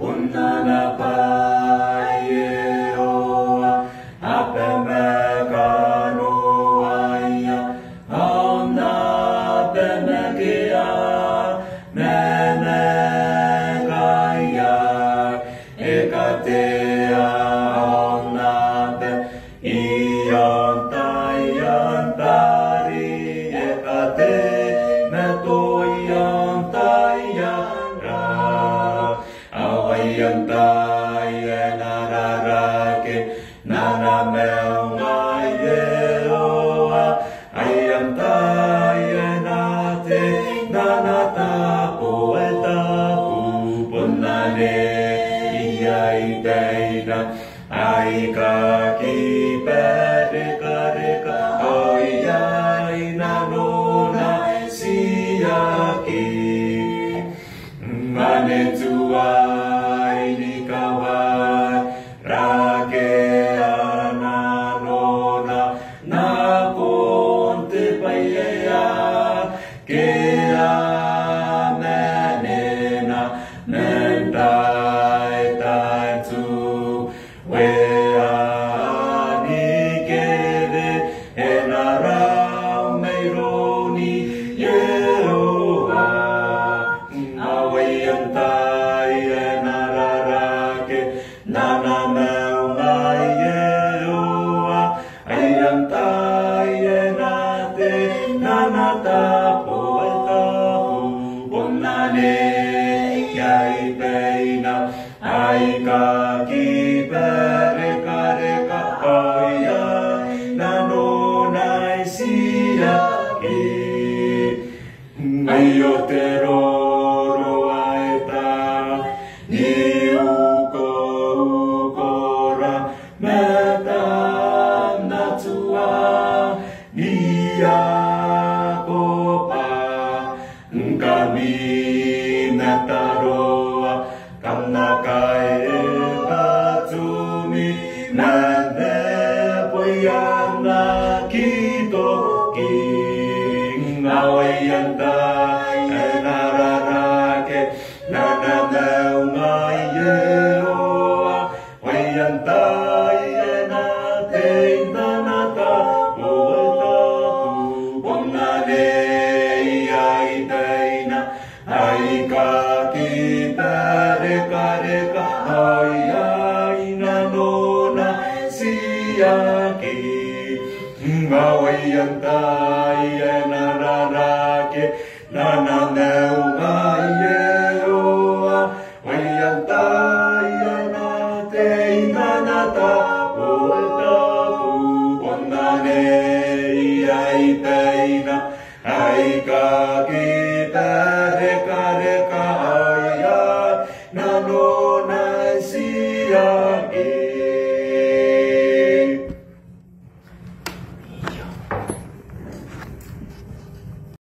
Punnana paieoa, apeme kanoaia, auna pemekia, mene kaia, ekatea auna pe, ion tari, ekate me toion taian ra. Awayantai nararake nana meungai eoa ayantai nate nana tapo etapu punane iai teina aika ki pereka reka oiai nanona siaki mane tuai ni kawai rake ananona na konte paia ke amenena mentai tai tu wea ni kede enarau meironi yeoa awayantai nararake nana meungai eoa ayantai nate nana tapo etapu punane iai peina aika ki pereka reka oia nanonai siaki aio te roro aeta ni ukora meta natua ni akopa kami nataroa kanakai katumi nane poiana kitoki awayantai nararake nana meungai eoa wayantai nate nana tapo etapu punane iai teina aika ki pereka reka oiai nanona siaki awayantai